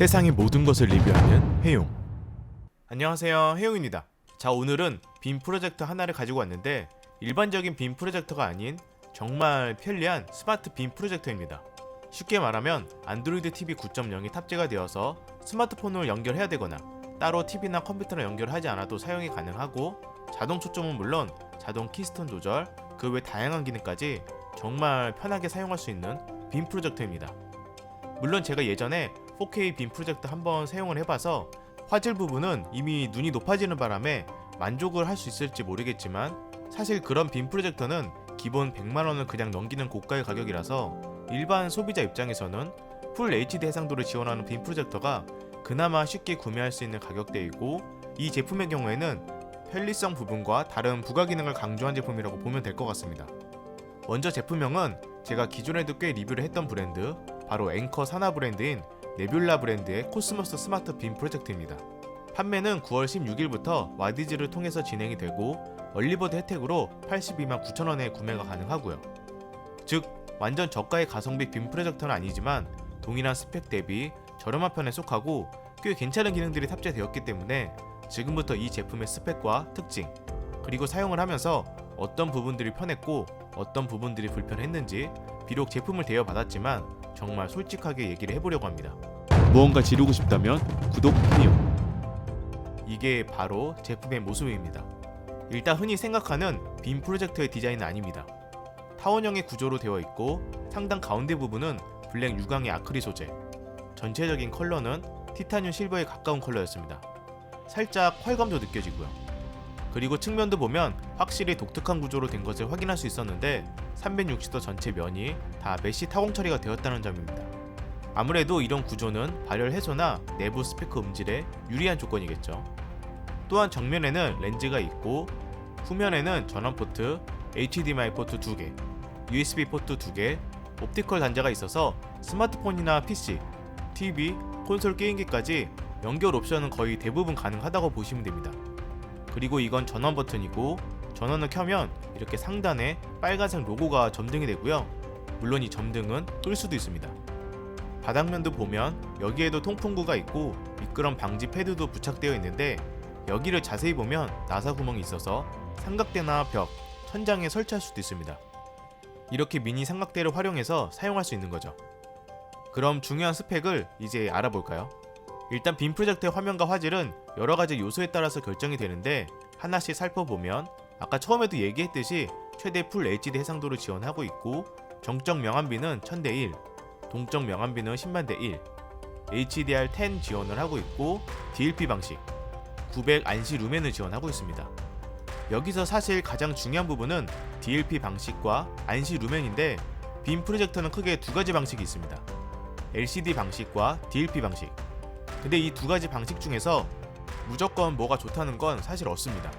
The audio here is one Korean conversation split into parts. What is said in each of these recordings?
세상의 모든 것을 리뷰하는 해용. 안녕하세요, 해용입니다. 자, 오늘은 빔 프로젝터 하나를 가지고 왔는데 일반적인 빔 프로젝터가 아닌 정말 편리한 스마트 빔 프로젝터입니다. 쉽게 말하면 안드로이드 TV 9.0이 탑재가 되어서 스마트폰을 연결해야 되거나 따로 TV나 컴퓨터를 연결하지 않아도 사용이 가능하고, 자동 초점은 물론 자동 키스톤 조절, 그 외 다양한 기능까지 정말 편하게 사용할 수 있는 빔 프로젝터입니다. 물론 제가 예전에 4K 빔 프로젝터 한번 사용을 해봐서 화질 부분은 이미 눈이 높아지는 바람에 만족을 할 수 있을지 모르겠지만, 사실 그런 빔 프로젝터는 기본 100만원을 그냥 넘기는 고가의 가격이라서 일반 소비자 입장에서는 풀 HD 해상도를 지원하는 빔 프로젝터가 그나마 쉽게 구매할 수 있는 가격대이고, 이 제품의 경우에는 편리성 부분과 다른 부가 기능을 강조한 제품이라고 보면 될 것 같습니다. 먼저 제품명은 제가 기존에도 꽤 리뷰를 했던 브랜드, 바로 앵커 산하 브랜드인 네뷸라 브랜드의 코스모스 스마트 빔 프로젝트입니다. 판매는 9월 16일부터 와디즈를 통해서 진행이 되고, 얼리버드 혜택으로 82만 9천원에 구매가 가능하고요. 즉 완전 저가의 가성비 빔 프로젝터는 아니지만 동일한 스펙 대비 저렴한 편에 속하고 꽤 괜찮은 기능들이 탑재되었기 때문에 지금부터 이 제품의 스펙과 특징, 그리고 사용을 하면서 어떤 부분들이 편했고 어떤 부분들이 불편했는지, 비록 제품을 대여받았지만 정말 솔직하게 얘기를 해보려고 합니다. 무언가 지르고 싶다면 구독, 해용. 이게 바로 제품의 모습입니다. 일단 흔히 생각하는 빔 프로젝터의 디자인은 아닙니다. 타원형의 구조로 되어 있고 상단 가운데 부분은 블랙 유광의 아크릴 소재, 전체적인 컬러는 티타늄 실버에 가까운 컬러였습니다. 살짝 활감도 느껴지고요. 그리고 측면도 보면 확실히 독특한 구조로 된 것을 확인할 수 있었는데 360도 전체 면이 다 메쉬 타공 처리가 되었다는 점입니다. 아무래도 이런 구조는 발열 해소나 내부 스피커 음질에 유리한 조건이겠죠. 또한 정면에는 렌즈가 있고 후면에는 전원 포트, HDMI 포트 2개, USB 포트 2개, 옵티컬 단자가 있어서 스마트폰이나 PC, TV, 콘솔 게임기까지 연결 옵션은 거의 대부분 가능하다고 보시면 됩니다. 그리고 이건 전원 버튼이고, 전원을 켜면 이렇게 상단에 빨간색 로고가 점등이 되고요. 물론 이 점등은 끌 수도 있습니다. 바닥면도 보면 여기에도 통풍구가 있고 미끄럼 방지 패드도 부착되어 있는데, 여기를 자세히 보면 나사 구멍이 있어서 삼각대나 벽, 천장에 설치할 수도 있습니다. 이렇게 미니 삼각대를 활용해서 사용할 수 있는 거죠. 그럼 중요한 스펙을 이제 알아볼까요? 일단 빔 프로젝터의 화면과 화질은 여러가지 요소에 따라서 결정이 되는데, 하나씩 살펴보면 아까 처음에도 얘기했듯이 최대 풀 HD 해상도를 지원하고 있고, 정적 명암비는 1000대1, 동적 명암비는 10만 대 1, HDR10 지원을 하고 있고, DLP 방식 900 안시 루멘을 지원하고 있습니다. 여기서 사실 가장 중요한 부분은 DLP 방식과 안시 루멘인데, 빔 프로젝터는 크게 두 가지 방식이 있습니다. LCD 방식과 DLP 방식. 근데 이 두 가지 방식 중에서 무조건 뭐가 좋다는 건 사실 없습니다.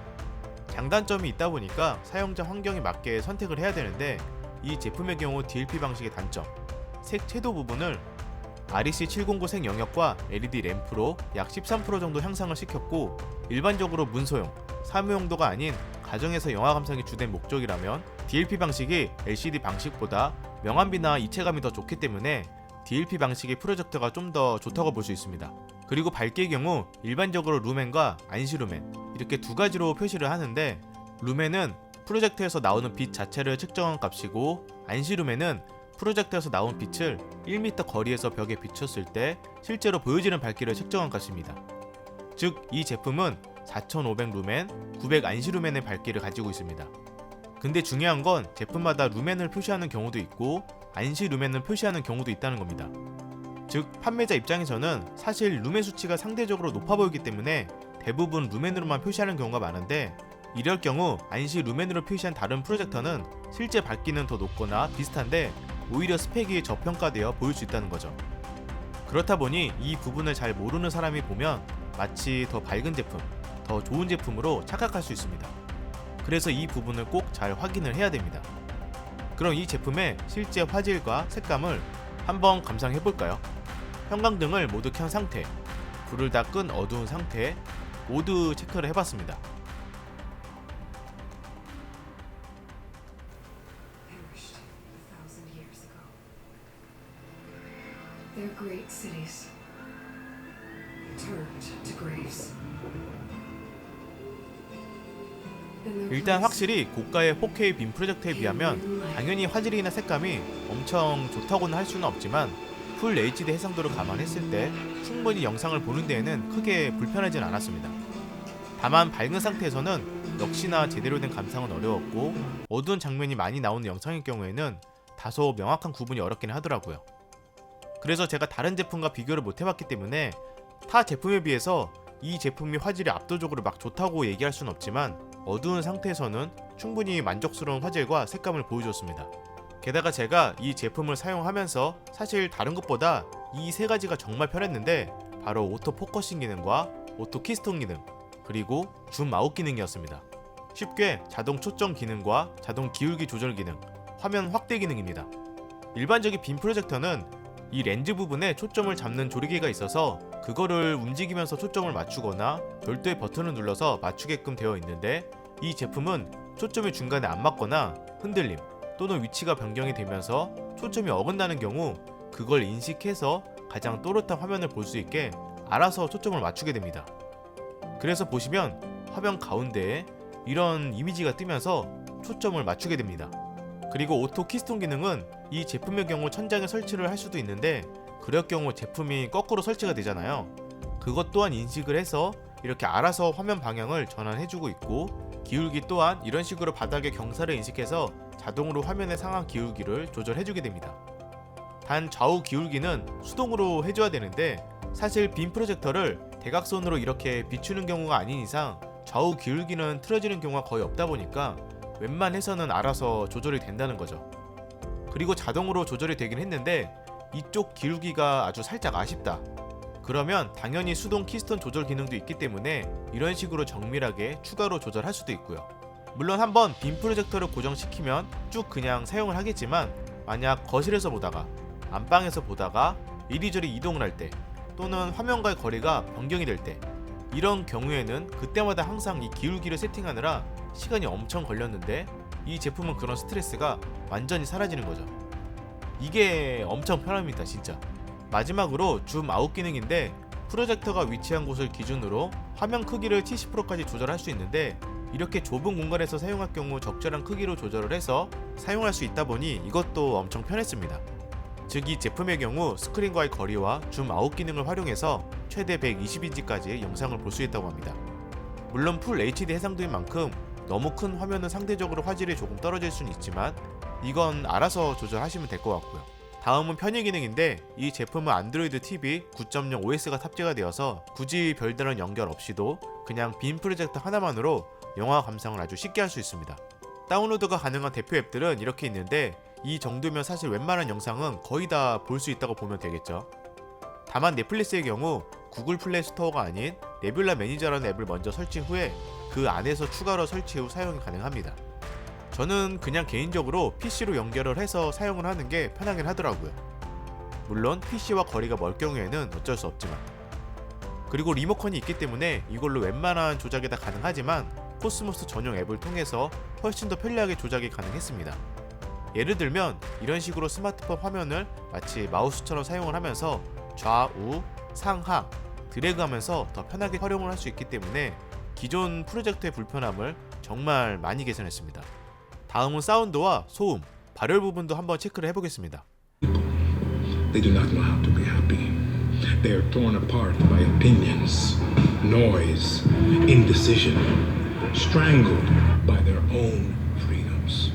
장단점이 있다 보니까 사용자 환경에 맞게 선택을 해야 되는데, 이 제품의 경우 DLP 방식의 단점, 색 채도 부분을 REC709 색 영역과 LED 램프로 약 13% 정도 향상을 시켰고, 일반적으로 문서용, 사무용도가 아닌 가정에서 영화 감상이 주된 목적이라면 DLP 방식이 LCD 방식보다 명암비나 이체감이 더 좋기 때문에 DLP 방식의 프로젝터가 좀 더 좋다고 볼 수 있습니다. 그리고 밝기의 경우 일반적으로 루멘과 안시 루멘 이렇게 두 가지로 표시를 하는데, 루멘은 프로젝터에서 나오는 빛 자체를 측정한 값이고, 안시 루멘은 프로젝터에서 나온 빛을 1m 거리에서 벽에 비췄을 때 실제로 보여지는 밝기를 측정한 값입니다. 즉 이 제품은 4500 루멘, 900 안시 루멘의 밝기를 가지고 있습니다. 근데 중요한 건 제품마다 루멘을 표시하는 경우도 있고 안시 루멘을 표시하는 경우도 있다는 겁니다. 즉 판매자 입장에서는 사실 루멘 수치가 상대적으로 높아 보이기 때문에 대부분 루멘으로만 표시하는 경우가 많은데, 이럴 경우 안시 루멘으로 표시한 다른 프로젝터는 실제 밝기는 더 높거나 비슷한데 오히려 스펙이 저평가되어 보일 수 있다는 거죠. 그렇다 보니 이 부분을 잘 모르는 사람이 보면 마치 더 밝은 제품, 더 좋은 제품으로 착각할 수 있습니다. 그래서 이 부분을 꼭 잘 확인을 해야 됩니다. 그럼 이 제품의 실제 화질과 색감을 한번 감상해 볼까요? 형광등을 모두 켠 상태, 불을 다 끈 어두운 상태 모두 체크를 해봤습니다. They're great cities, 일단 확실히 고가의 4K 빔 프로젝터에 비하면 당연히 화질이나 색감이 엄청 좋다고는 할 수는 없지만 풀 HD 해상도를 감안했을 때 충분히 영상을 보는 데에는 크게 불편하진 않았습니다. 다만 밝은 상태에서는 역시나 제대로 된 감상은 어려웠고 어두운 장면이 많이 나오는 영상일 경우에는 다소 명확한 구분이 어렵긴 하더라고요. 그래서 제가 다른 제품과 비교를 못 해봤기 때문에 타 제품에 비해서 이 제품이 화질이 압도적으로 막 좋다고 얘기할 수는 없지만 어두운 상태에서는 충분히 만족스러운 화질과 색감을 보여줬습니다. 게다가 제가 이 제품을 사용하면서 사실 다른 것보다 이 세 가지가 정말 편했는데 바로 오토 포커싱 기능과 오토 키스톤 기능 그리고 줌 아웃 기능이었습니다. 쉽게 자동 초점 기능과 자동 기울기 조절 기능, 화면 확대 기능입니다. 일반적인 빔 프로젝터는 이 렌즈 부분에 초점을 잡는 조리개가 있어서 그거를 움직이면서 초점을 맞추거나 별도의 버튼을 눌러서 맞추게끔 되어 있는데 이 제품은 초점이 중간에 안 맞거나 흔들림 또는 위치가 변경이 되면서 초점이 어긋나는 경우 그걸 인식해서 가장 또렷한 화면을 볼 수 있게 알아서 초점을 맞추게 됩니다. 그래서 보시면 화면 가운데에 이런 이미지가 뜨면서 초점을 맞추게 됩니다. 그리고 오토 키스톤 기능은 이 제품의 경우 천장에 설치를 할 수도 있는데 그럴 경우 제품이 거꾸로 설치가 되잖아요. 그것 또한 인식을 해서 이렇게 알아서 화면 방향을 전환해주고 있고 기울기 또한 이런 식으로 바닥의 경사를 인식해서 자동으로 화면의 상하 기울기를 조절해주게 됩니다. 단 좌우 기울기는 수동으로 해줘야 되는데 사실 빔 프로젝터를 대각선으로 이렇게 비추는 경우가 아닌 이상 좌우 기울기는 틀어지는 경우가 거의 없다 보니까 웬만해서는 알아서 조절이 된다는 거죠. 그리고 자동으로 조절이 되긴 했는데 이쪽 기울기가 아주 살짝 아쉽다. 그러면 당연히 수동 키스톤 조절 기능도 있기 때문에 이런 식으로 정밀하게 추가로 조절할 수도 있고요. 물론 한번 빔 프로젝터를 고정시키면 쭉 그냥 사용을 하겠지만 만약 거실에서 보다가 안방에서 보다가 이리저리 이동을 할 때 또는 화면과의 거리가 변경이 될 때 이런 경우에는 그때마다 항상 이 기울기를 세팅하느라 시간이 엄청 걸렸는데 이 제품은 그런 스트레스가 완전히 사라지는 거죠. 이게 엄청 편합니다 진짜. 마지막으로 줌 아웃 기능인데 프로젝터가 위치한 곳을 기준으로 화면 크기를 70%까지 조절할 수 있는데 이렇게 좁은 공간에서 사용할 경우 적절한 크기로 조절을 해서 사용할 수 있다 보니 이것도 엄청 편했습니다. 즉 이 제품의 경우 스크린과의 거리와 줌 아웃 기능을 활용해서 최대 120인치까지 영상을 볼 수 있다고 합니다. 물론 풀 HD 해상도인 만큼 너무 큰 화면은 상대적으로 화질이 조금 떨어질 수는 있지만 이건 알아서 조절하시면 될 것 같고요. 다음은 편의 기능인데 이 제품은 안드로이드 TV 9.0 OS가 탑재가 되어서 굳이 별다른 연결 없이도 그냥 빔 프로젝터 하나만으로 영화 감상을 아주 쉽게 할 수 있습니다. 다운로드가 가능한 대표 앱들은 이렇게 있는데 이 정도면 사실 웬만한 영상은 거의 다 볼 수 있다고 보면 되겠죠. 다만 넷플릭스의 경우 구글 플레이 스토어가 아닌 네뷸라 매니저라는 앱을 먼저 설치 후에 그 안에서 추가로 설치 후 사용이 가능합니다. 저는 그냥 개인적으로 PC로 연결을 해서 사용을 하는 게 편하긴 하더라고요. 물론 PC와 거리가 멀 경우에는 어쩔 수 없지만. 그리고 리모컨이 있기 때문에 이걸로 웬만한 조작이 다 가능하지만 코스모스 전용 앱을 통해서 훨씬 더 편리하게 조작이 가능했습니다. 예를 들면 이런 식으로 스마트폰 화면을 마치 마우스처럼 사용을 하면서 좌우, 상하, 드래그하면서 더 편하게 활용을 할 수 있기 때문에 기존 프로젝터의 불편함을 정말 많이 개선했습니다. 다음은 사운드와 소음, 발열 부분도 한번 체크를 해보겠습니다. They do not know how to be happy. They are torn apart by opinions, noise, indecision, strangled by their own freedoms.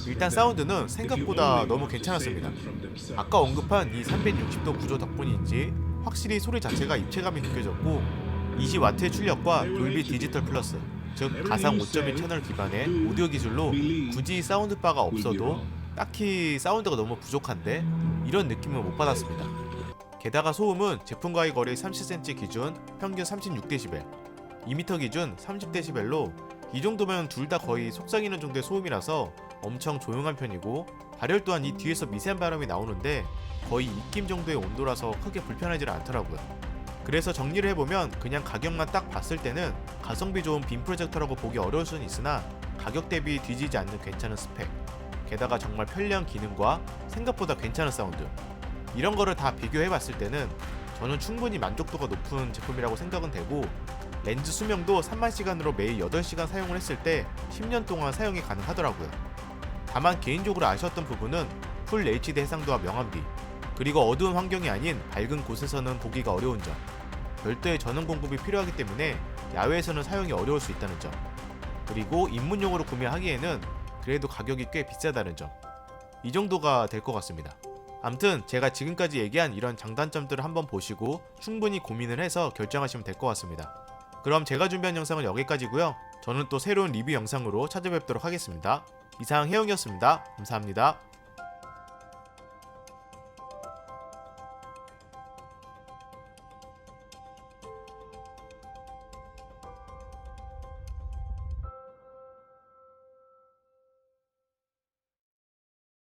일단 사운드는 생각보다 너무 괜찮았습니다. 아까 언급한 이 360도 구조 덕분인지 확실히 소리 자체가 입체감이 느껴졌고 20W의 출력과 돌비 디지털 플러스, 즉 가상 5.1 채널 기반의 오디오 기술로 굳이 사운드바가 없어도 딱히 사운드가 너무 부족한데 이런 느낌은 못 받았습니다. 게다가 소음은 제품과의 거리 30cm 기준 평균 36dB, 2m 기준 30dB로 이 정도면 둘 다 거의 속삭이는 정도의 소음이라서 엄청 조용한 편이고 발열 또한 이 뒤에서 미세한 바람이 나오는데 거의 입김 정도의 온도라서 크게 불편하지 않더라고요. 그래서 정리를 해보면 그냥 가격만 딱 봤을 때는 가성비 좋은 빔 프로젝터라고 보기 어려울 수는 있으나 가격 대비 뒤지지 않는 괜찮은 스펙, 게다가 정말 편리한 기능과 생각보다 괜찮은 사운드, 이런 거를 다 비교해봤을 때는 저는 충분히 만족도가 높은 제품이라고 생각은 되고, 렌즈 수명도 3만시간으로 매일 8시간 사용을 했을 때 10년 동안 사용이 가능하더라고요. 다만 개인적으로 아쉬웠던 부분은 풀 HD 해상도와 명암비, 그리고 어두운 환경이 아닌 밝은 곳에서는 보기가 어려운 점, 별도의 전원 공급이 필요하기 때문에 야외에서는 사용이 어려울 수 있다는 점, 그리고 입문용으로 구매하기에는 그래도 가격이 꽤 비싸다는 점, 이 정도가 될 것 같습니다. 암튼 제가 지금까지 얘기한 이런 장단점들을 한번 보시고 충분히 고민을 해서 결정하시면 될 것 같습니다. 그럼 제가 준비한 영상은 여기까지고요. 저는 또 새로운 리뷰 영상으로 찾아뵙도록 하겠습니다. 이상 혜영이었습니다. 감사합니다.